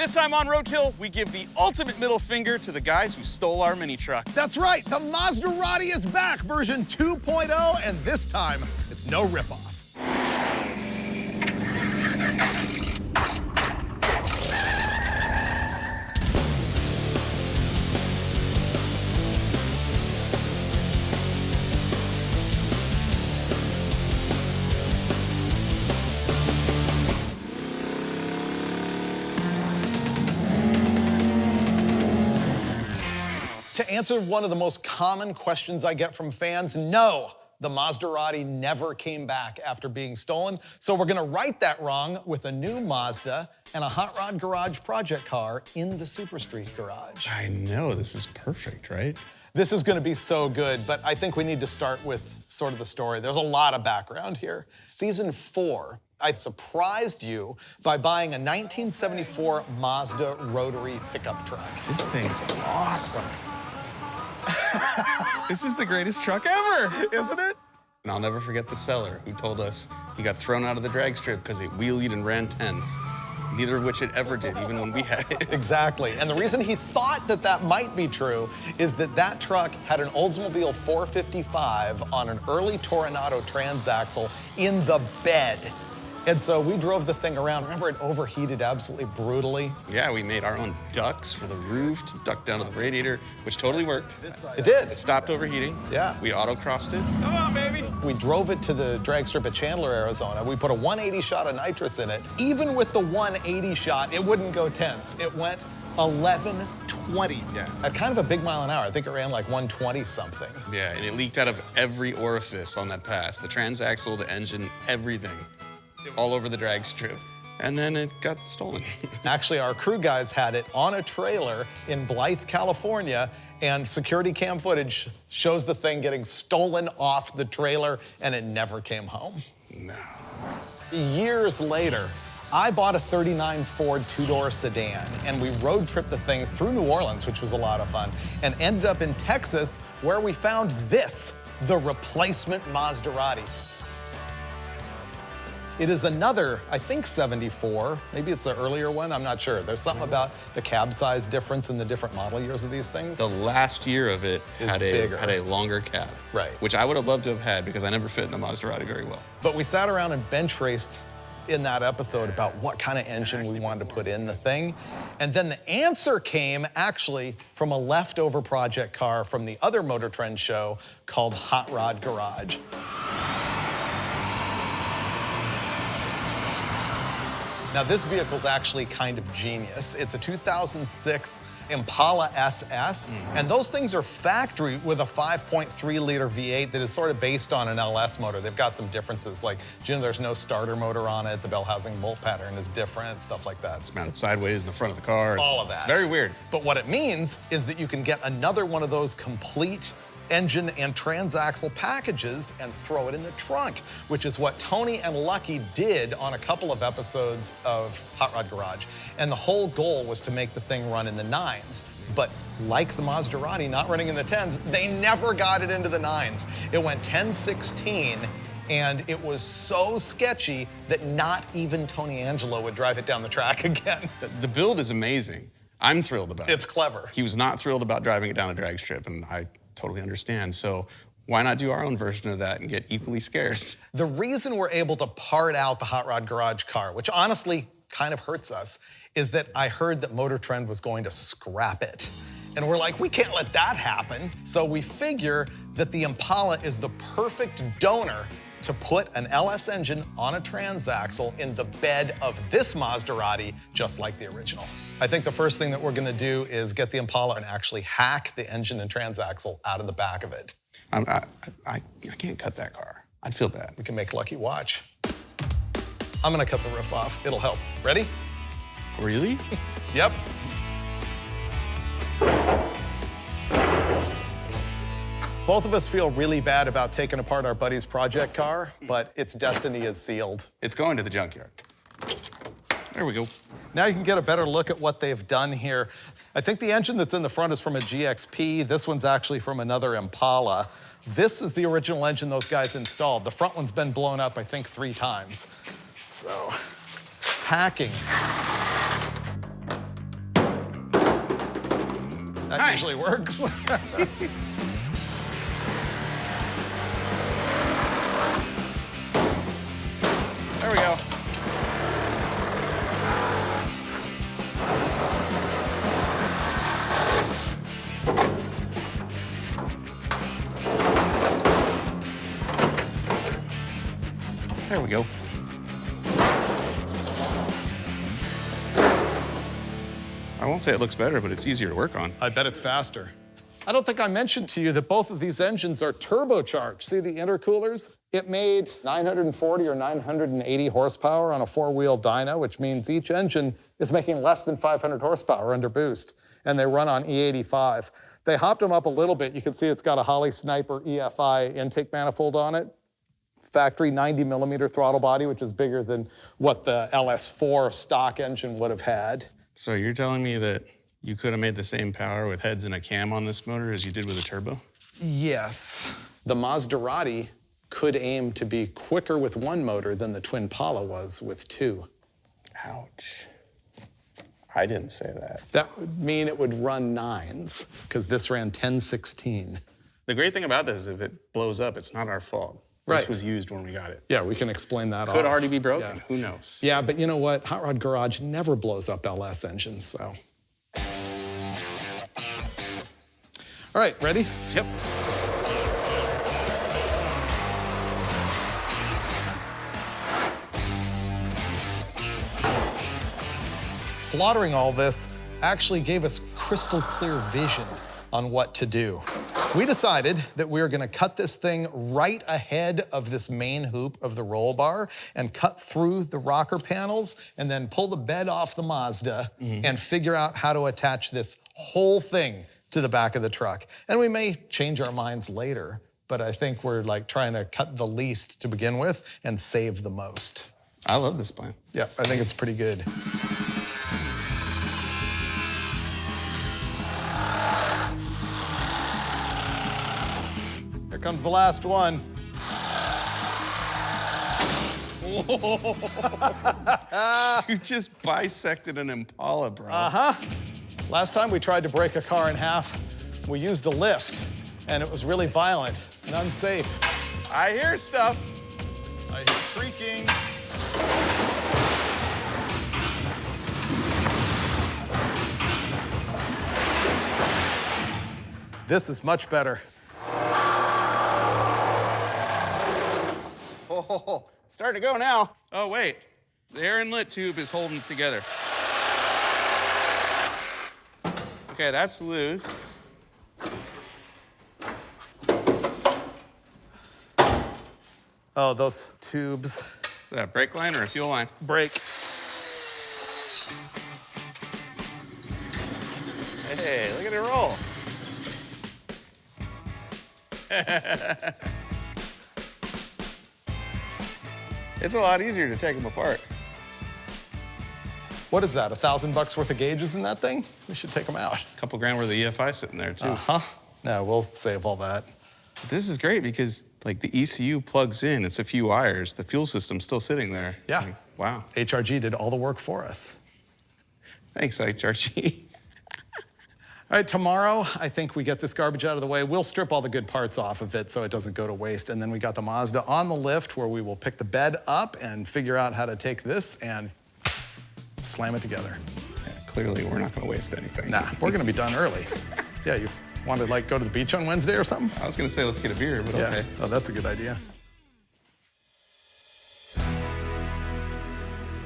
This time on Roadkill, we give the ultimate middle finger to the guys who stole our mini truck. That's right, the Mazdarati is back, version 2.0, and this time, it's no ripoff. To answer one of the most common questions I get from fans, no, the Mazdarati never came back after being stolen. So we're gonna right that wrong with a new Mazda and a Hot Rod Garage project car in the Super Street Garage. I know, this is perfect, right? This is gonna be so good, but I think we need to start with sort of the story. There's a lot of background here. Season 4, I surprised you by buying a 1974 Mazda rotary pickup truck. This thing's awesome. This is the greatest truck ever, Isn't it? And I'll never forget the seller who told us he got thrown out of the drag strip because it wheelied and ran 10s. Neither of which it ever did, even when we had it. Exactly, and the reason he thought that that might be true is that that truck had an Oldsmobile 455 on an early Toronado transaxle in the bed. And so we drove the thing around. Remember, it overheated absolutely brutally? Yeah, we made our own ducts for the roof to duct down to the radiator, which totally worked. It did. It stopped overheating. Yeah. We autocrossed it. Come on, baby. We drove it to the drag strip at Chandler, Arizona. We put a 180 shot of nitrous in it. Even with the 180 shot, it wouldn't go 10s. It went 1120. Yeah. At kind of a big mile an hour. I think it ran like 120 something. Yeah, and it leaked out of every orifice on that pass. The transaxle, the engine, everything. All over the drag strip. And then it got stolen. Actually, our crew guys had it on a trailer in Blythe, California, and security cam footage shows the thing getting stolen off the trailer, and it never came home. No. Years later, I bought a '39 Ford two-door sedan, and we road tripped the thing through New Orleans, which was a lot of fun, and ended up in Texas, where we found this, the replacement Mazdarati. It is another, I think, 74. Maybe it's an earlier one, I'm not sure. There's something about the cab size difference in the different model years of these things. The last year of it had a longer cab. Right. Which I would have loved to have had because I never fit in the Maserati very well. But we sat around and bench raced in that episode about what kind of engine we wanted to put in the thing. And then the answer came actually from a leftover project car from the other MotorTrend show called Hot Rod Garage. Now, this vehicle's actually kind of genius. It's a 2006 Impala SS, and those things are factory with a 5.3-liter V8 that is sort of based on an LS motor. They've got some differences, like, there's no starter motor on it, the bell housing bolt pattern is different, stuff like that. It's mounted sideways in the front of the car. All of that. It's very weird. But what it means is that you can get another one of those complete engine and transaxle packages and throw it in the trunk, which is what Tony and Lucky did on a couple of episodes of Hot Rod Garage. And the whole goal was to make the thing run in the 9s. But like the Mazdarati not running in the 10s, they never got it into the 9s. It went 10-16, and it was so sketchy that not even Tony Angelo would drive it down the track again. The build is amazing. I'm thrilled about it. It's clever. He was not thrilled about driving it down a drag strip, and I totally understand. So why not do our own version of that and get equally scared? The reason we're able to part out the Hot Rod Garage car, which honestly kind of hurts us, is that I heard that MotorTrend was going to scrap it. And we're like, we can't let that happen. So we figure that the Impala is the perfect donor to put an LS engine on a transaxle in the bed of this Mazdarati, just like the original. I think the first thing that we're gonna do is get the Impala and actually hack the engine and transaxle out of the back of it. I can't cut that car. I'd feel bad. We can make Lucky watch. I'm gonna cut the roof off. It'll help. Ready? Really? Yep. Both of us feel really bad about taking apart our buddy's project car, but its destiny is sealed. It's going to the junkyard. There we go. Now you can get a better look at what they've done here. I think the engine that's in the front is from a GXP. This one's actually from another Impala. This is the original engine those guys installed. The front one's been blown up, I think, 3 times. So, hacking. That Nice. usually works. There we go. There we go. I won't say it looks better, but it's easier to work on. I bet it's faster. I don't think I mentioned to you that both of these engines are turbocharged. See the intercoolers? It made 940 or 980 horsepower on a four-wheel dyno, which means each engine is making less than 500 horsepower under boost, and they run on E85. They hopped them up a little bit. You can see it's got a Holley Sniper EFI intake manifold on it. Factory 90-millimeter throttle body, which is bigger than what the LS4 stock engine would have had. So you're telling me that you could have made the same power with heads and a cam on this motor as you did with a turbo? Yes. The Mazdarati could aim to be quicker with one motor than the Twin Pala was with two. Ouch. I didn't say that. That would mean it would run 9s, because this ran 10/16. The great thing about this is if it blows up, it's not our fault. Right. This was used when we got it. Yeah, we can explain that. Could already be broken, Yeah. who knows? Yeah, but you know what? Hot Rod Garage never blows up LS engines, so. All right, ready? Yep. Slaughtering all this actually gave us crystal clear vision on what to do. We decided that we were gonna cut this thing right ahead of this main hoop of the roll bar and cut through the rocker panels and then pull the bed off the Mazda and figure out how to attach this whole thing to the back of the truck. And we may change our minds later, but I think we're like trying to cut the least to begin with and save the most. I love this plan. Yeah, I think it's pretty good. Here comes the last one. You just bisected an Impala, bro. Uh-huh. Last time we tried to break a car in half, we used a lift, and it was really violent and unsafe. I hear stuff. I hear creaking. This is much better. Oh, it's starting to go now. Oh, wait. The air inlet tube is holding it together. Okay, that's loose. Oh, those tubes. Is that a brake line or a fuel line? Brake. Hey, look at it roll. It's a lot easier to take them apart. What is that, $1,000 worth of gauges in that thing? We should take them out. A couple grand worth of EFI sitting there, too. Uh-huh. No, we'll save all that. This is great because, like, the ECU plugs in. It's a few wires. The fuel system's still sitting there. Yeah. Like, wow. HRG did all the work for us. Thanks, HRG. All right, tomorrow, I think we get this garbage out of the way. We'll strip all the good parts off of it so it doesn't go to waste. And then we got the Mazda on the lift where we will pick the bed up and figure out how to take this and slam it together. Yeah, clearly, we're not going to waste anything. Nah, we're gonna be done early. Yeah, you want to like go to the beach on Wednesday or something? I was going to say, let's get a beer, but okay. Oh, that's a good idea.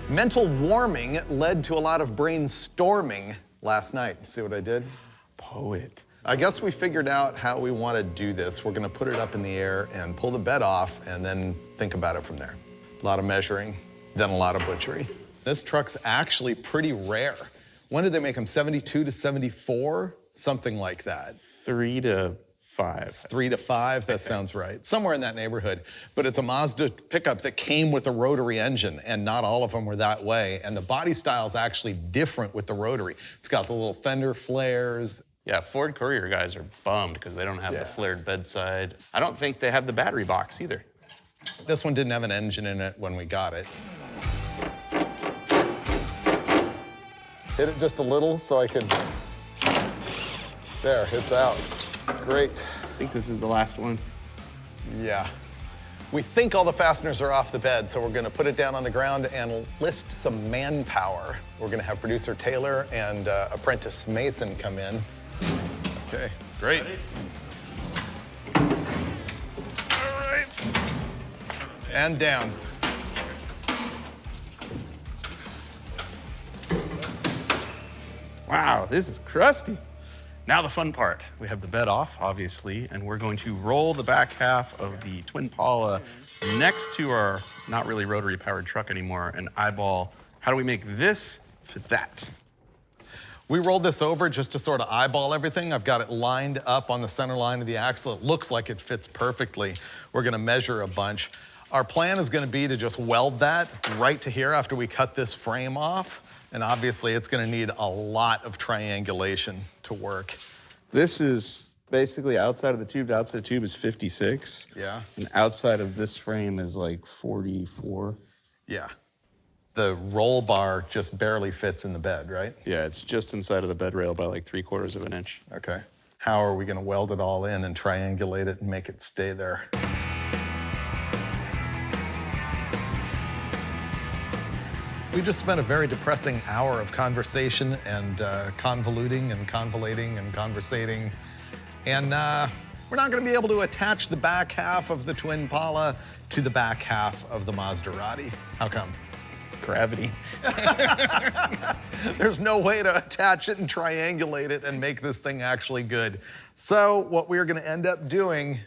Mental warming led to a lot of brainstorming last night. See what I did? Poet. I guess we figured out how we want to do this. We're going to put it up in the air and pull the bed off and then think about it from there. A lot of measuring, then a lot of butchery. This truck's actually pretty rare. When did they make them? 72 to 74? Something like that. 3 to 5. 3 to 5, that sounds right. Somewhere in that neighborhood. But it's a Mazda pickup that came with a rotary engine, and not all of them were that way. And the body style is actually different with the rotary. It's got the little fender flares. Yeah, Ford Courier guys are bummed because they don't have the flared bedside. I don't think they have the battery box either. This one didn't have an engine in it when we got it. Hit it just a little so I could... There, it's out. Great. I think this is the last one. Yeah. We think all the fasteners are off the bed, so we're gonna put it down on the ground and list some manpower. We're gonna have producer Taylor and apprentice Mason come in. Okay, great. Ready? All right. And down. Wow, this is crusty. Now the fun part. We have the bed off, obviously, and we're going to roll the back half of the Twin Pala next to our not really rotary powered truck anymore and eyeball, how do we make this fit that? We rolled this over just to sort of eyeball everything. I've got it lined up on the center line of the axle. It looks like it fits perfectly. We're gonna measure a bunch. Our plan is gonna be to just weld that right to here after we cut this frame off. And obviously it's gonna need a lot of triangulation to work. This is basically outside of the tube. The outside of the tube is 56. Yeah. And outside of this frame is like 44. Yeah. The roll bar just barely fits in the bed, right? Yeah, it's just inside of the bed rail by like 3/4 of an inch. Okay. How are we gonna weld it all in and triangulate it and make it stay there? We just spent a very depressing hour of conversation and convoluting and convolating and conversating. And we're not gonna be able to attach the back half of the Twin Pala to the back half of the Mazdarati. How come? Gravity. There's no way to attach it and triangulate it and make this thing actually good. So what we're gonna end up doing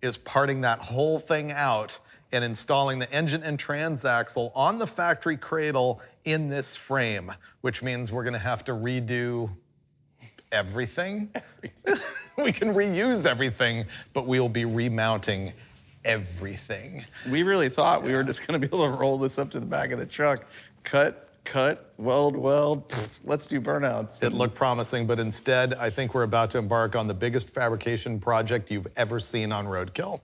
is parting that whole thing out and installing the engine and transaxle on the factory cradle in this frame, which means we're gonna have to redo everything. We can reuse everything, but we'll be remounting everything. We really thought we were just gonna be able to roll this up to the back of the truck, cut, weld, let's do burnouts. It looked promising, but instead, I think we're about to embark on the biggest fabrication project you've ever seen on Roadkill.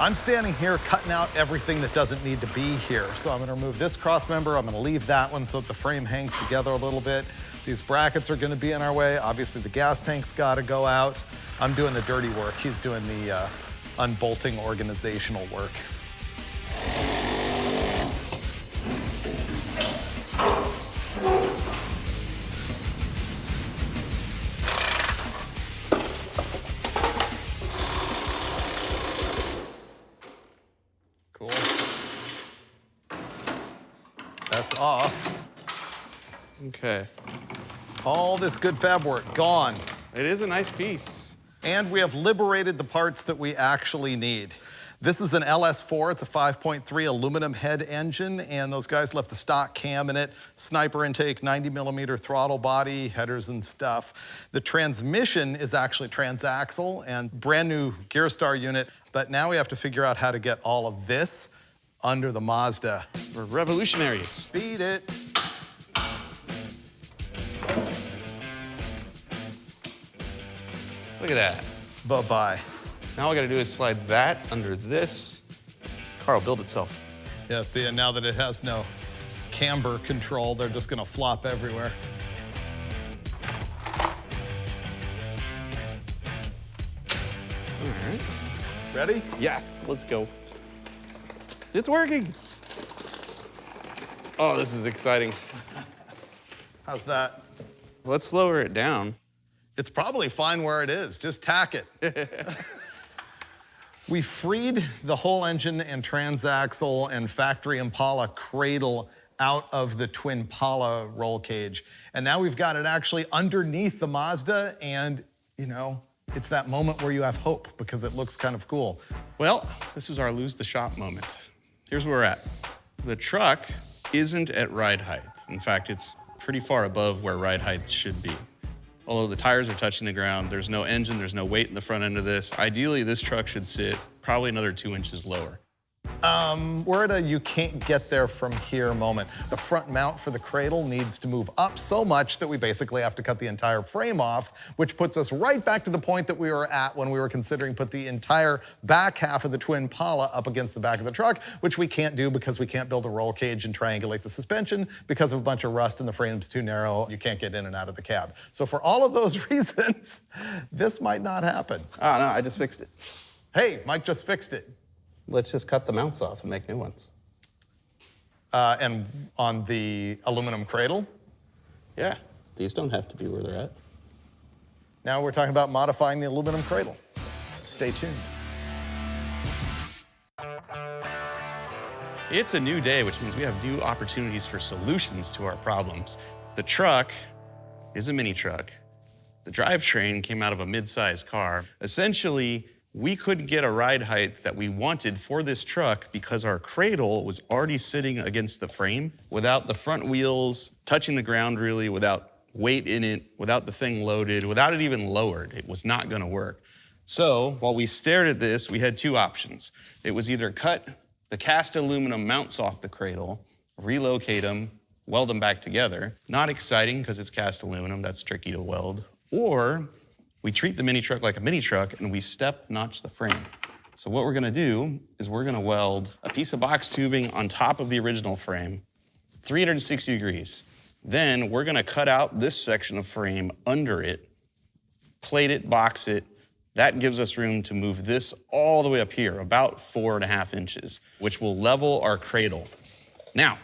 I'm standing here cutting out everything that doesn't need to be here. So I'm gonna remove this cross member, I'm gonna leave that one so that the frame hangs together a little bit. These brackets are gonna be in our way. Obviously the gas tank's gotta go out. I'm doing the dirty work. He's doing the unbolting organizational work. Cool. That's off. Okay. All this good fab work gone. It is a nice piece. And we have liberated the parts that we actually need. This is an LS4, it's a 5.3 aluminum head engine, and those guys left the stock cam in it, sniper intake, 90mm throttle body, headers and stuff. The transmission is actually transaxle and brand new gear star unit, but now we have to figure out how to get all of this under the Mazda. We're revolutionaries. Beat it. Look at that. Bye-bye. Now all I gotta do is slide that under this. Car will build itself. Yeah, see, and now that it has no camber control, they're just gonna flop everywhere. All right. Ready? Yes, let's go. It's working. Oh, this is exciting. How's that? Let's slower it down. It's probably fine where it is. Just tack it. We freed the whole engine and transaxle and factory Impala cradle out of the Twin Pala roll cage. And now we've got it actually underneath the Mazda, and you know, it's that moment where you have hope because it looks kind of cool. Well, this is our lose the shop moment. Here's where we're at. The truck isn't at ride height. In fact, it's pretty far above where ride height should be. Although the tires are touching the ground, there's no engine, there's no weight in the front end of this. Ideally, this truck should sit probably another 2 inches lower. We're at a you can't get there from here moment. The front mount for the cradle needs to move up so much that we basically have to cut the entire frame off, which puts us right back to the point that we were at when we were considering put the entire back half of the Twin Impala up against the back of the truck, which we can't do because we can't build a roll cage and triangulate the suspension because of a bunch of rust and the frame's too narrow. You can't get in and out of the cab. So for all of those reasons, this might not happen. Oh, no, I just fixed it. Hey, Mike just fixed it. Let's just cut the mounts off and make new ones. And on the aluminum cradle? Yeah, these don't have to be where they're at. Now we're talking about modifying the aluminum cradle. Stay tuned. It's a new day, which means we have new opportunities for solutions to our problems. The truck is a mini truck. The drivetrain came out of a mid-sized car. Essentially, we couldn't get a ride height that we wanted for this truck because our cradle was already sitting against the frame without the front wheels touching the ground really, without weight in it, without the thing loaded, without it even lowered. It was not gonna work. So while we stared at this, we had two options. It was either cut the cast aluminum mounts off the cradle, relocate them, weld them back together. Not exciting because it's cast aluminum, that's tricky to weld. Or we treat the mini truck like a mini truck and we step notch the frame. So what we're gonna do is we're gonna weld a piece of box tubing on top of the original frame, 360 degrees. Then we're gonna cut out this section of frame under it, plate it, box it. That gives us room to move this all the way up here, about 4.5 inches, which will level our cradle. Now,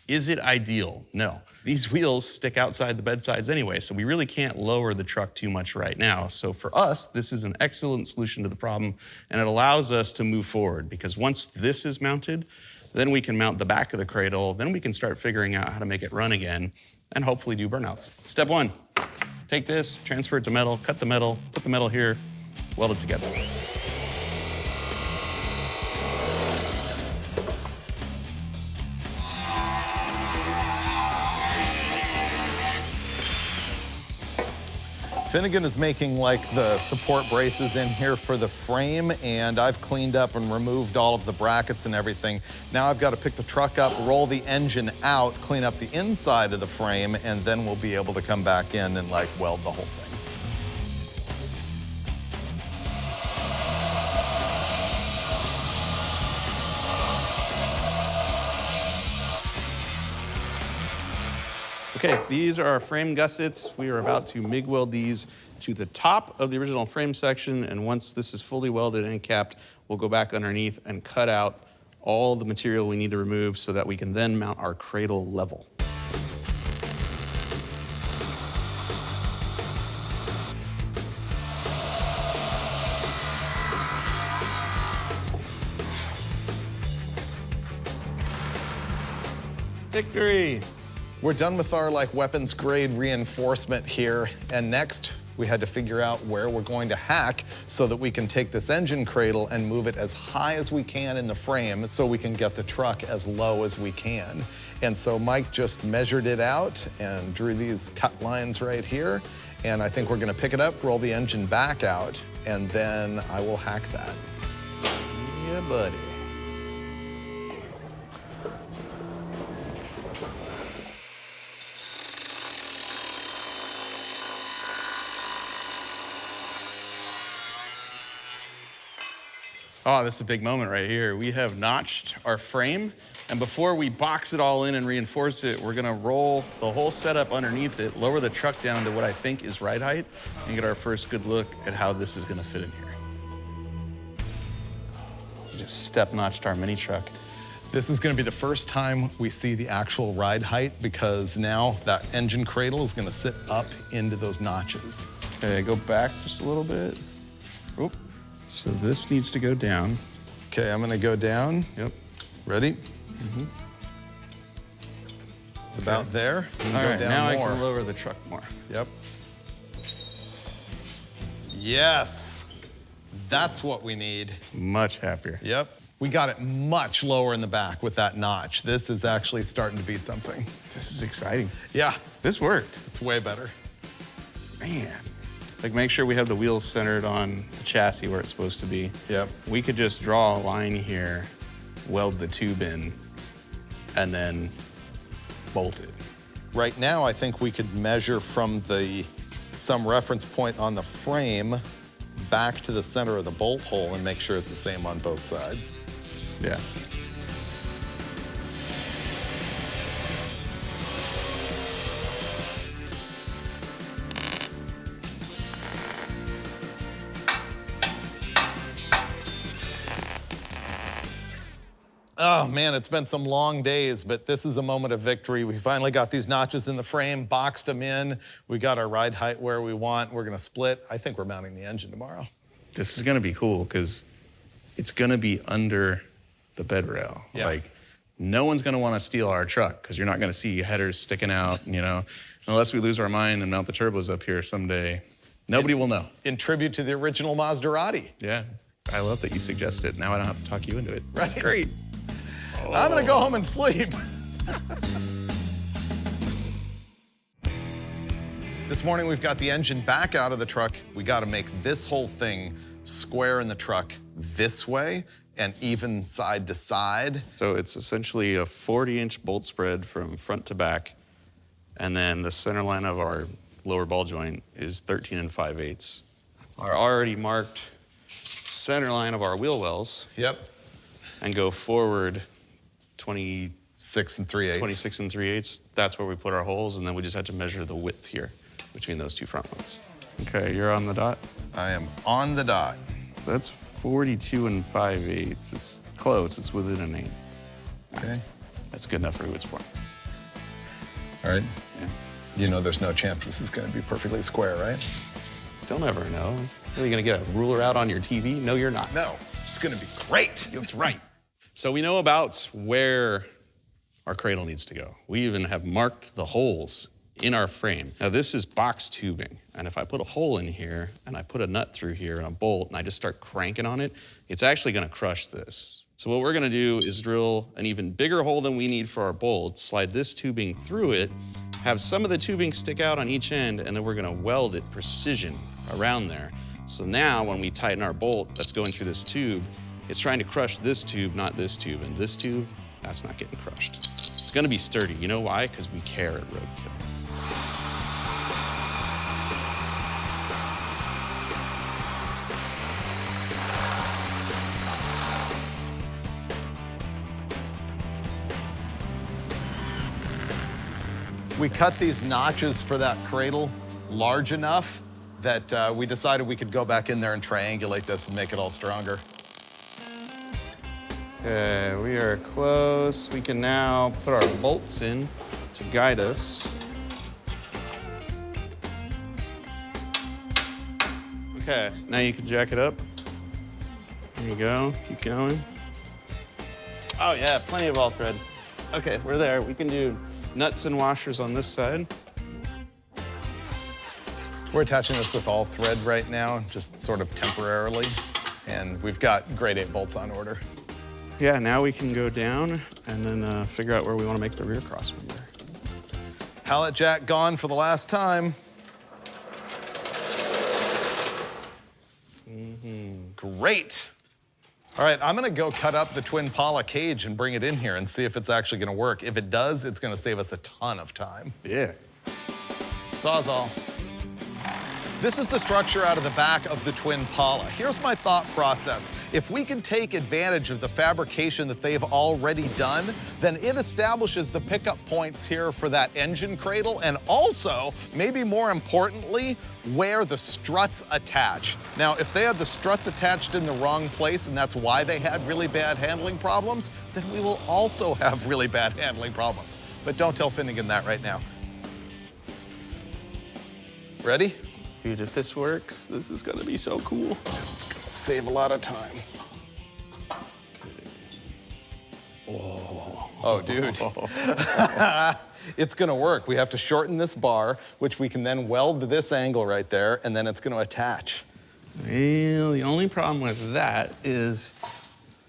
is it ideal? No. These wheels stick outside the bedsides anyway, so we really can't lower the truck too much right now. So for us, this is an excellent solution to the problem, and it allows us to move forward, because once this is mounted, then we can mount the back of the cradle, then we can start figuring out how to make it run again, and hopefully do burnouts. Step one, take this, transfer it to metal, cut the metal, put the metal here, weld it together. Finnegan is making like the support braces in here for the frame, and I've cleaned up and removed all of the brackets and everything. Now I've got to pick the truck up, roll the engine out, clean up the inside of the frame, and then we'll be able to come back in and like weld the whole thing. Okay, these are our frame gussets. We are about to MIG weld these to the top of the original frame section, and once this is fully welded and capped, we'll go back underneath and cut out all the material we need to remove so that we can then mount our cradle level. Victory! We're done with our like weapons grade reinforcement here, and next we had to figure out where we're going to hack so that we can take this engine cradle and move it as high as we can in the frame so we can get the truck as low as we can. And so Mike just measured it out and drew these cut lines right here, and I think we're gonna pick it up, roll the engine back out, and then I will hack that. Yeah, buddy. Oh, this is a big moment right here. We have notched our frame, and before we box it all in and reinforce it, we're gonna roll the whole setup underneath it, lower the truck down to what I think is ride height, and get our first good look at how this is gonna fit in here. Just step notched our mini truck. This is gonna be the first time we see the actual ride height, because now that engine cradle is gonna sit up into those notches. Okay, go back just a little bit. Oop. So this needs to go down. Okay, I'm gonna go down. Yep. Ready? It's about there. You can All go right, down now more. I can lower the truck more. Yep. Yes. That's what we need. Much happier. Yep. We got it much lower in the back with that notch. This is actually starting to be something. This is exciting. Yeah, This worked. it's way better. Man. Like, make sure we have the wheels centered on the chassis where it's supposed to be. Yep. We could just draw a line here weld the tube in, and then bolt it. Right now, I think we could measure from some reference point on the frame back to the center of the bolt hole and make sure it's the same on both sides. Yeah. Oh man, it's been some long days, but this is a moment of victory. We finally got these notches in the frame, boxed them in. We got our ride height where we want. We're gonna split. I think we're mounting the engine tomorrow. This is gonna be cool because it's gonna be under the bed rail. Yeah. Like, no one's gonna wanna steal our truck because you're not gonna see headers sticking out, you know, unless we lose our mind and mount the turbos up here someday. Nobody will know. In tribute to the original Mazdarati. Yeah, I love that you suggested. Now I don't have to talk you into it. Right. That's great. I'm gonna go home and sleep. This morning we've got the engine back out of the truck. We gotta make this whole thing square in the truck this way and even side to side. So it's essentially a 40-inch bolt spread from front to back, and then the center line of our lower ball joint is 13 5/8. Our already marked center line of our wheel wells. Yep. And go forward 26 and 3/8. 26 and 3/8. That's where we put our holes, and then we just had to measure the width here between those two front ones. Okay, you're on the dot? I am on the dot. So that's 42 and 5/8. It's close, it's within an eighth. Okay. That's good enough for who it's for. All right. Yeah. You know there's no chance this is gonna be perfectly square, right? They'll never know. Are you gonna get a ruler out on your TV? No, you're not. No, it's gonna be great. That's right. So we know about where our cradle needs to go. We even have marked the holes in our frame. Now this is box tubing, and if I put a hole in here and I put a nut through here and a bolt and I just start cranking on it, it's actually gonna crush this. So what we're gonna do is drill an even bigger hole than we need for our bolt, slide this tubing through it, have some of the tubing stick out on each end, and then we're gonna weld it precision around there. So now when we tighten our bolt that's going through this tube, it's trying to crush this tube, not this tube. And this tube, that's not getting crushed. It's gonna be sturdy. You know why? Because we care at Roadkill. We cut these notches for that cradle large enough that we decided we could go back in there and triangulate this and make it all stronger. Okay, we are close. We can now put our bolts in to guide us. Okay, now you can jack it up. There you go, keep going. Oh yeah, plenty of all thread. Okay, we're there. We can do nuts and washers on this side. We're attaching this with all thread right now, just sort of temporarily. And we've got grade 8 bolts on order. Yeah, now we can go down and then figure out where we want to make the rear cross member. Pallet jack gone for the last time. Great. All right, I'm gonna go cut up the twin Pala cage and bring it in here and see if it's actually gonna work. If it does, it's gonna save us a ton of time. Yeah. Sawzall. This is the structure out of the back of the twin Pala. Here's my thought process. If we can take advantage of the fabrication that they've already done, then it establishes the pickup points here for that engine cradle, and also, maybe more importantly, where the struts attach. Now, if they had the struts attached in the wrong place and that's why they had really bad handling problems, then we will also have really bad handling problems. But don't tell Finnegan that right now. Ready? Dude, if this works, this is gonna be so cool. It's gonna save a lot of time. Whoa. Oh, dude. It's gonna work. We have to shorten this bar, which we can then weld to this angle right there, and then it's gonna attach. Well, the only problem with that is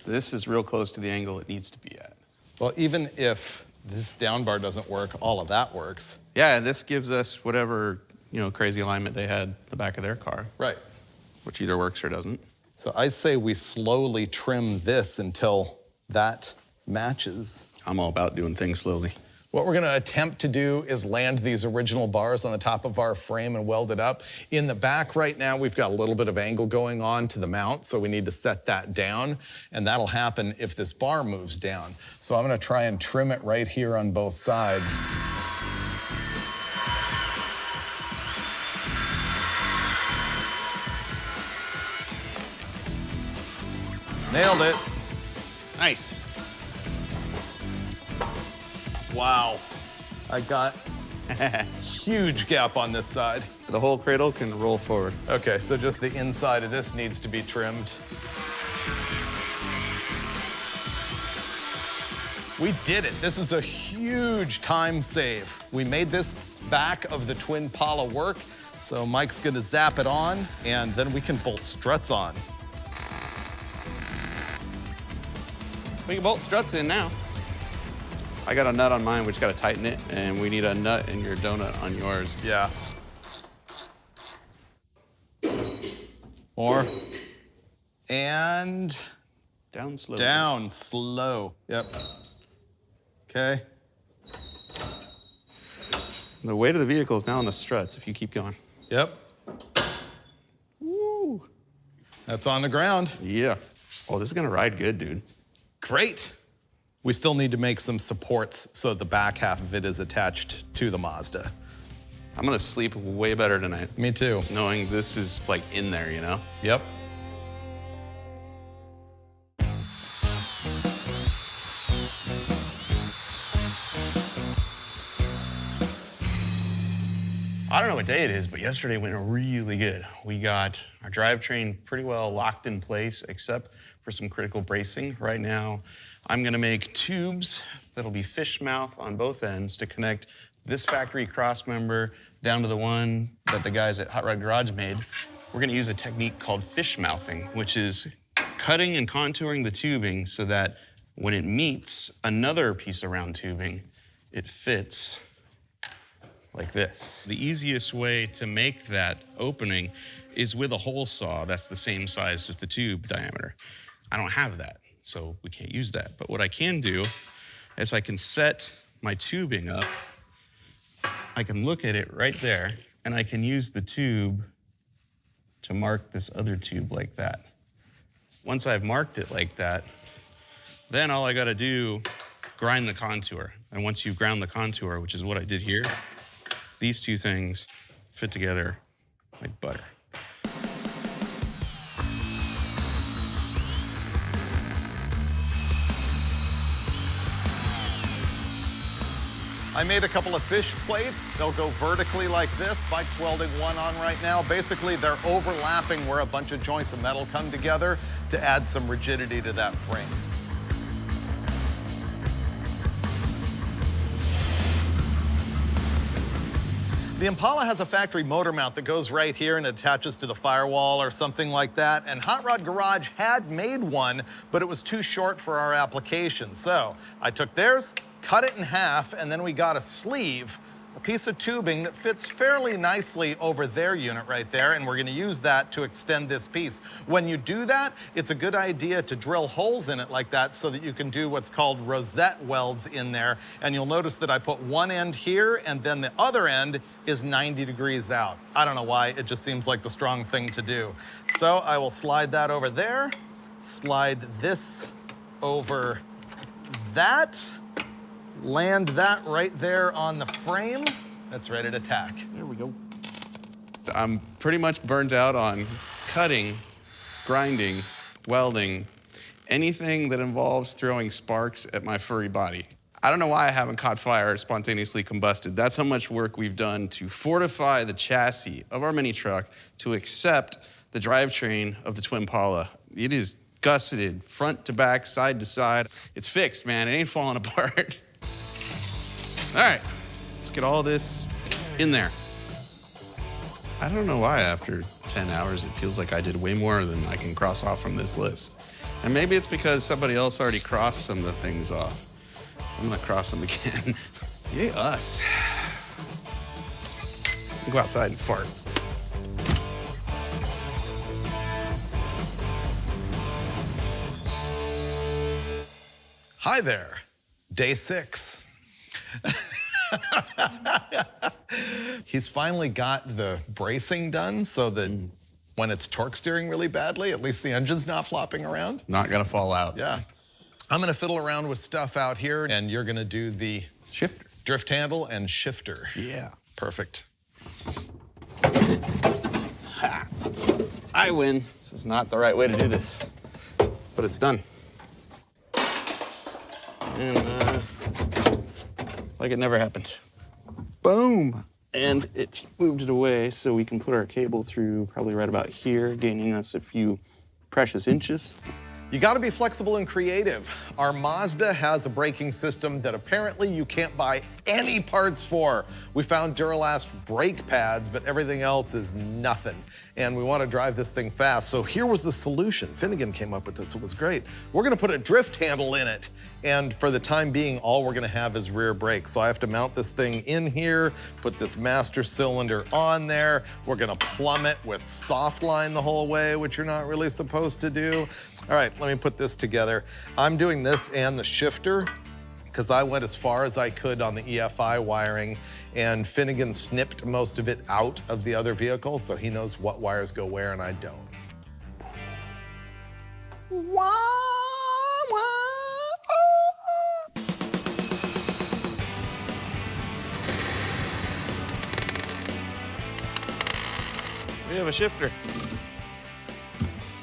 this is real close to the angle it needs to be at. Well, even if this down bar doesn't work, all of that works. Yeah, this gives us whatever, you know, crazy alignment they had in the back of their car, Right. which either works or doesn't. So I say we slowly trim this until that matches. I'm all about doing things slowly. What we're gonna attempt to do is land these original bars on the top of our frame and weld it up. In the back right now, we've got a little bit of angle going on to the mount, so we need to set that down, and that'll happen if this bar moves down. So I'm gonna try and trim it right here on both sides. Nailed it. Nice. Wow. I got a huge gap on this side. The whole cradle can roll forward. Okay, so just the inside of this needs to be trimmed. We did it. This is a huge time save. We made this back of the Twin Pala work, so Mike's gonna zap it on, and then we can bolt struts on. We can bolt struts in now. I got a nut on mine, we just gotta tighten it, and we need a nut in your donut on yours. Yeah. More. And Down slow. down slow. Yep. Okay. The weight of the vehicle is now on the struts if you keep going. Yep. Woo! That's on the ground. Yeah. Oh, this is gonna ride good, dude. Great. We still need to make some supports so the back half of it is attached to the Mazda. I'm gonna sleep way better tonight, Me too. knowing this is like in there, you know? Yep. I don't know what day it is, but yesterday went really good. We got our drivetrain pretty well locked in place, except for some critical bracing. Right now, I'm gonna make tubes that'll be fish mouth on both ends to connect this factory cross member down to the one that the guys at Hot Rod Garage made. We're gonna use a technique called fish mouthing, which is cutting and contouring the tubing so that when it meets another piece of round tubing, it fits like this. The easiest way to make that opening is with a hole saw that's the same size as the tube diameter. I don't have that, so we can't use that. But what I can do is I can set my tubing up, I can look at it right there, and I can use the tube to mark this other tube like that. Once I've marked it like that, then all I gotta do, grind the contour. And once you've ground the contour, which is what I did here, these two things fit together like butter. I made a couple of fish plates. They'll go vertically like this. Mike's welding one on right now. Basically, they're overlapping where a bunch of joints of metal come together to add some rigidity to that frame. The Impala has a factory motor mount that goes right here and attaches to the firewall or something like that. And Hot Rod Garage had made one, but it was too short for our application. So I took theirs, cut it in half, and then we got a sleeve, a piece of tubing that fits fairly nicely over their unit right there, and we're gonna use that to extend this piece. When you do that, it's a good idea to drill holes in it like that so that you can do what's called rosette welds in there. And you'll notice that I put one end here, and then the other end is 90 degrees out. I don't know why, it just seems like the strong thing to do. So I will slide that over there, slide this over that, land that right there on the frame. That's ready to tack. There we go. I'm pretty much burnt out on cutting, grinding, welding, anything that involves throwing sparks at my furry body. I don't know why I haven't caught fire or spontaneously combusted. That's how much work we've done to fortify the chassis of our mini truck to accept the drivetrain of the Twin Pala. It is gusseted, front to back, side to side. It's fixed, man. It ain't falling apart. All right, let's get all this in there. I don't know why after 10 hours it feels like I did way more than I can cross off from this list. And maybe it's because somebody else already crossed some of the things off. I'm gonna cross them again. Yay us. I'll go outside and fart. Hi there, day 6. He's finally got the bracing done so that when it's torque steering really badly, at least the engine's not flopping around. Not gonna fall out. Yeah. I'm gonna fiddle around with stuff out here, and you're gonna do the Shifter. drift handle and shifter. Yeah. Perfect. Ha. I win. This is not the right way to do this, but it's done. And like it never happened. Boom. And it moved it away so we can put our cable through probably right about here, gaining us a few precious inches. You gotta be flexible and creative. Our Mazda has a braking system that apparently you can't buy any parts for. We found Duralast brake pads, but everything else is nothing. And we wanna drive this thing fast. So here was the solution. Finnegan came up with this, it was great. We're gonna put a drift handle in it. And for the time being, all we're gonna have is rear brakes. So I have to mount this thing in here, put this master cylinder on there. We're gonna plumb it with soft line the whole way, which you're not really supposed to do. All right, let me put this together. I'm doing this and the shifter because I went as far as I could on the EFI wiring, and Finnegan snipped most of it out of the other vehicle, so he knows what wires go where and I don't. We have a shifter.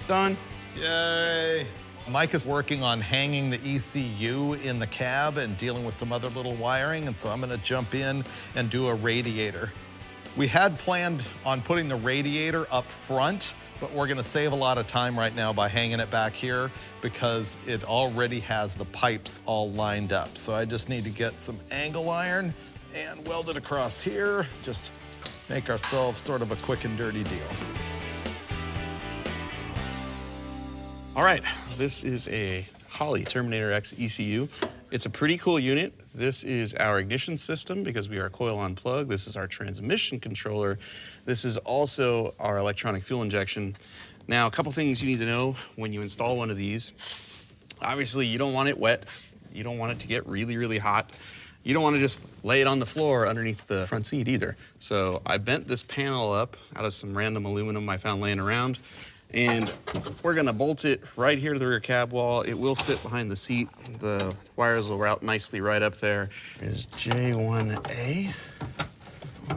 Done. Yay. Mike is working on hanging the ECU in the cab and dealing with some other little wiring, and so I'm gonna jump in and do a radiator. We had planned on putting the radiator up front, but we're gonna save a lot of time right now by hanging it back here because it already has the pipes all lined up. So I just need to get some angle iron and weld it across here, just make ourselves sort of a quick and dirty deal. All right, this is a Holley Terminator X ECU. It's a pretty cool unit. This is our ignition system because we are coil on plug. This is our transmission controller. This is also our electronic fuel injection. Now, a couple things you need to know when you install one of these. Obviously, you don't want it wet. You don't want it to get really, really hot. You don't want to just lay it on the floor underneath the front seat either. So I bent this panel up out of some random aluminum I found laying around. And we're gonna bolt it right here to the rear cab wall. It will fit behind the seat. The wires will route nicely right up there. Here's J1A.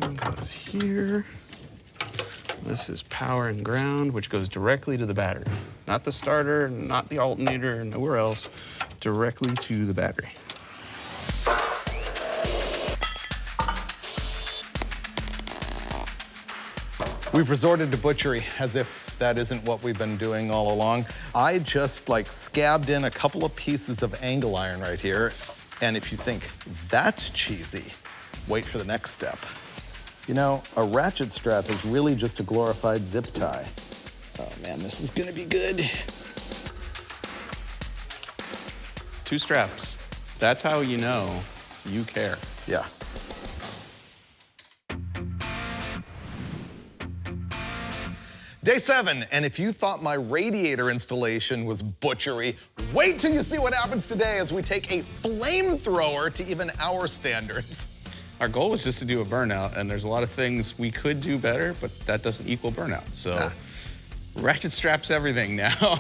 One goes here. This is power and ground, which goes directly to the battery. Not the starter, not the alternator, nowhere else. Directly to the battery. We've resorted to butchery as if that isn't what we've been doing all along. I just scabbed in a couple of pieces of angle iron right here. And if you think that's cheesy, wait for the next step. You know, a ratchet strap is really just a glorified zip tie. Oh man, this is gonna be good. 2 straps. That's how you know you care. Yeah. Day 7, and if you thought my radiator installation was butchery, wait till you see what happens today as we take a flamethrower to even our standards. Our goal was just to do a burnout, and there's a lot of things we could do better, but that doesn't equal burnout. So ratchet straps everything now.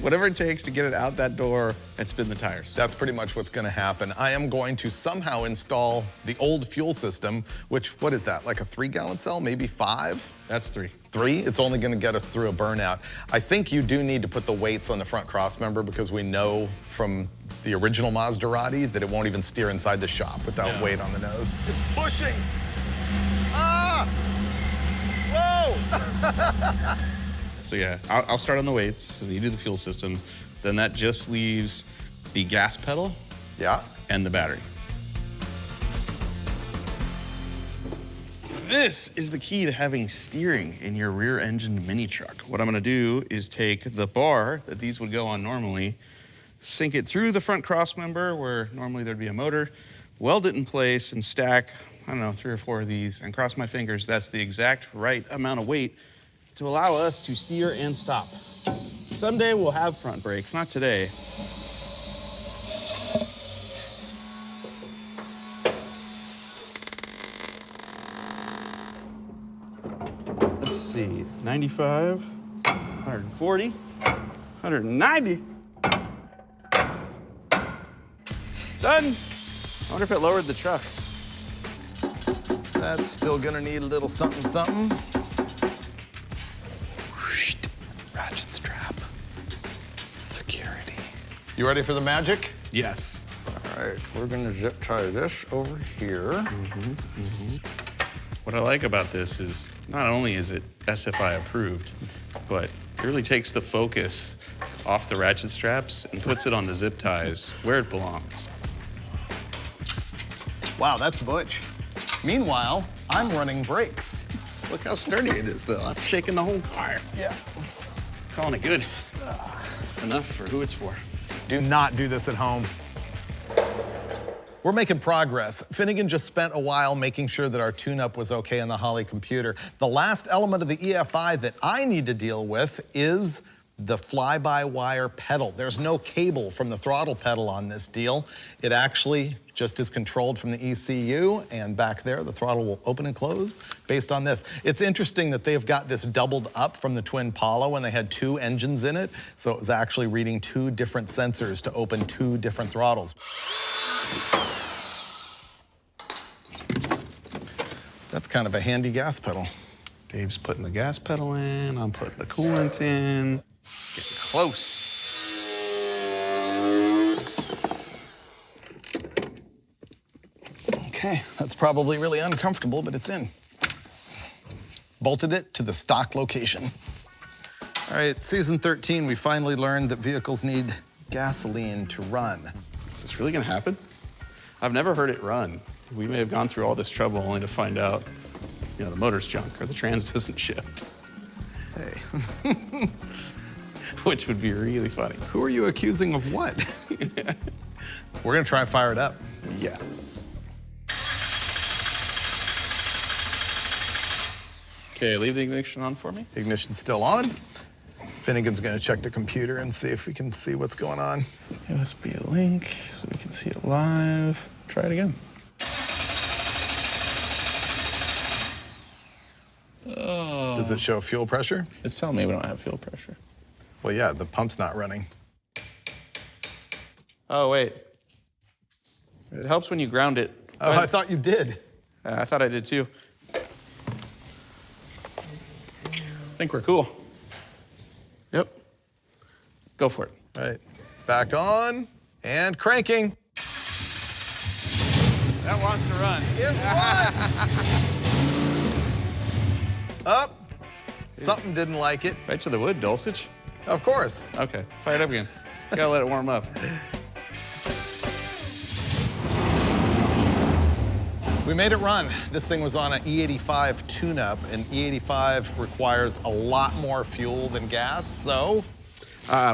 Whatever it takes to get it out that door and spin the tires. That's pretty much what's gonna happen. I am going to somehow install the old fuel system, which, what is that, like a 3-gallon cell, maybe 5? That's 3. 3? It's only gonna get us through a burnout. I think you do need to put the weights on the front crossmember because we know from the original Mazdarati that it won't even steer inside the shop without weight on the nose. It's pushing. Ah! Whoa! So yeah, I'll start on the weights, and you do the fuel system. Then that just leaves the gas pedal and the battery. This is the key to having steering in your rear-engined mini truck. What I'm gonna do is take the bar that these would go on normally, sink it through the front crossmember where normally there'd be a motor, weld it in place, and stack, I don't know, 3 or 4 of these, and cross my fingers, that's the exact right amount of weight to allow us to steer and stop. Someday we'll have front brakes, not today. see, 95, 140, 190. Done. I wonder if it lowered the truck. That's still gonna need a little something, something. Ratchet strap. Security. You ready for the magic? Yes. All right, we're gonna zip tie this over here. What I like about this is not only is it SFI approved, but it really takes the focus off the ratchet straps and puts it on the zip ties where it belongs. Wow, that's butch. Meanwhile, I'm running brakes. Look how sturdy it is, though. I'm shaking the whole car. Yeah. Calling it good. Enough for who it's for. Do not do this at home. We're making progress. Finnegan just spent a while making sure that our tune-up was okay on the Holly computer. The last element of the EFI that I need to deal with is the fly-by-wire pedal. There's no cable from the throttle pedal on this deal. It actually just is controlled from the ECU, and back there, the throttle will open and close based on this. It's interesting that they've got this doubled up from the Twin Pala when they had 2 engines in it, so it was actually reading 2 different sensors to open 2 different throttles. That's kind of a handy gas pedal. Dave's putting the gas pedal in, I'm putting the coolant in. Getting close. Okay, that's probably really uncomfortable, but it's in. Bolted it to the stock location. All right, season 13, we finally learned that vehicles need gasoline to run. Is this really gonna happen? I've never heard it run. We may have gone through all this trouble only to find out, you know, the motor's junk or the trans isn't shipped. Hey. Which would be really funny. Who are you accusing of what? We're gonna try and fire it up. Yes. Okay, leave the ignition on for me. Ignition's still on. Finnegan's gonna check the computer and see if we can see what's going on. USB link so we can see it live. Try it again. Oh. Does it show fuel pressure? It's telling me we don't have fuel pressure. Well, yeah, the pump's not running. Oh, wait. It helps when you ground it. Oh, I thought you did. I thought I did too. I think we're cool. Yep. Go for it. All right, back on and cranking. That wants to run. It won. Up. Something didn't like it. Right to the wood, Dulcich. Of course. Okay, fire it up again. Gotta let it warm up. We made it run. This thing was on an E85 tune-up, and E85 requires a lot more fuel than gas, so...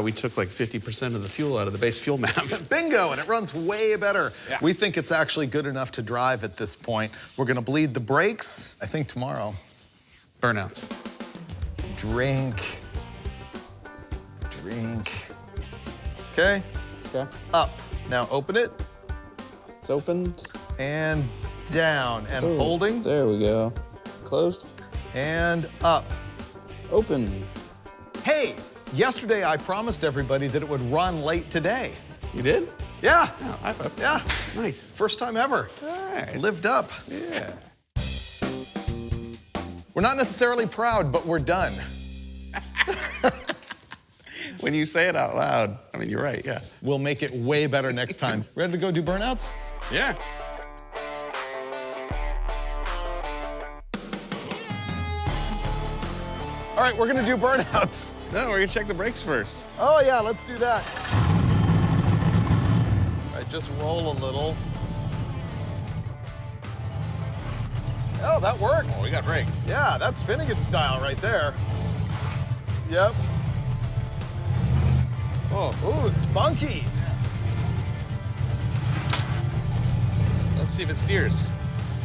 We took like 50% of the fuel out of the base fuel map. Bingo, and it runs way better. Yeah. We think it's actually good enough to drive at this point. We're gonna bleed the brakes, I think tomorrow. Burnouts. Drink. Drink. Okay, Okay. up. Now open it, It's opened. and down, and Ooh, holding, There we go. Closed. and up. Open. Hey, yesterday I promised everybody that it would run late today. You did? Yeah, Oh, high five. yeah, Nice. first time ever. All right. Lived up. Yeah. We're not necessarily proud, but we're done. When you say it out loud, I mean, you're right, yeah. We'll make it way better next time. Ready to go do burnouts? Yeah. All right, we're gonna do burnouts. No, we're gonna check the brakes first. Oh yeah, let's do that. All right, just roll a little. Oh, that works. Oh, we got brakes. Yeah, that's Finnegan style right there. Yep. Oh, Ooh, spunky. let's see if it steers.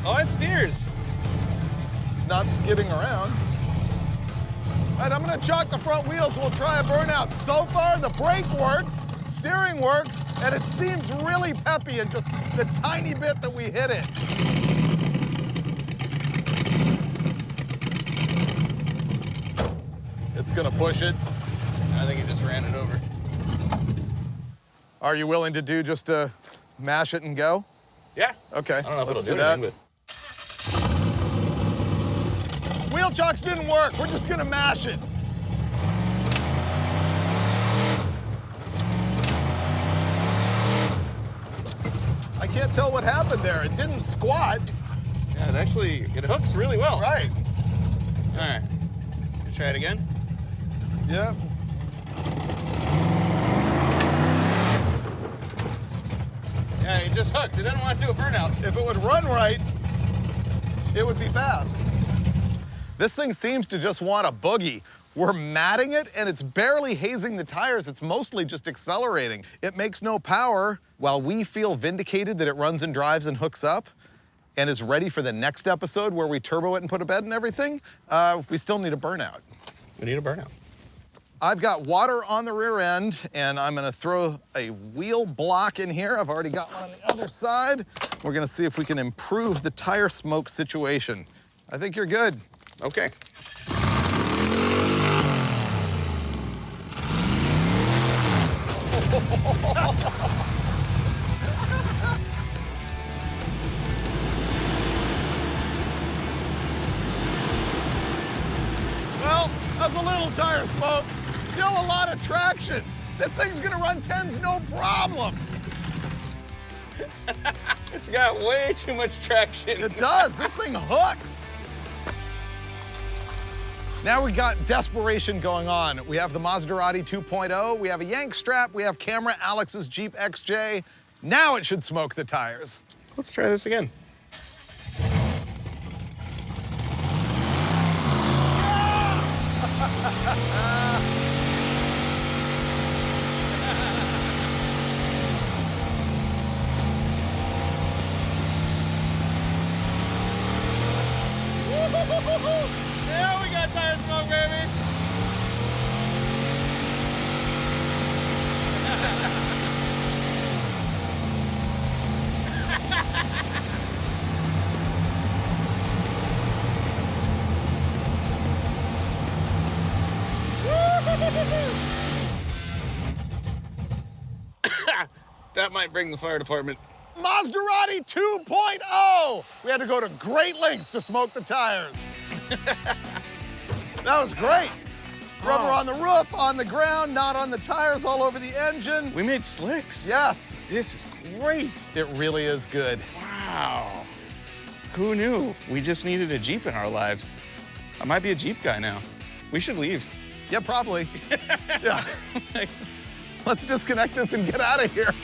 Oh, it steers. It's not skidding around. All right, I'm gonna chalk the front wheels and we'll try a burnout. So far, the brake works, steering works, and it seems really peppy in just the tiny bit that we hit it. It's gonna push it. I think it just ran it over. Are you willing to do just to mash it and go? Yeah. Okay, I don't know if let's it'll do do that. anything, Wheel chocks didn't work. We're just gonna mash it. I can't tell what happened there. It didn't squat. but yeah, it hooks really well. Right. All right. Let's try it again. Yep. Yeah, it just hooks. It doesn't want to do a burnout. If it would run right, it would be fast. This thing seems to just want a boogie. We're matting it, and it's barely hazing the tires. It's mostly just accelerating. It makes no power. While we feel vindicated that it runs and drives and hooks up and is ready for the next episode where we turbo it and put a bed and everything, we still need a burnout. We need a burnout. I've got water on the rear end, and I'm gonna throw a wheel block in here. I've already got one on the other side. We're gonna see if we can improve the tire smoke situation. I think you're good. Okay. Well, that's a little tire smoke. Still a lot of traction. This thing's gonna run 10s no problem. It's got way too much traction. It does. This thing hooks. Now we got desperation going on. We have the Mazdarati 2.0, we have a yank strap, we have camera Alex's Jeep XJ. Now it should smoke the tires. Let's try this again. Yeah, we got tire smoke, baby. That might bring the fire department. Mazdarati 2.0! We had to go to great lengths to smoke the tires. That was great. Rubber on the roof, on the ground, not on the tires, all over the engine. We made slicks. Yes, This is great. it really is good. Wow. Who knew? We just needed a Jeep in our lives. I might be a Jeep guy now. We should leave. Yeah, probably. Yeah. Let's disconnect this and get out of here.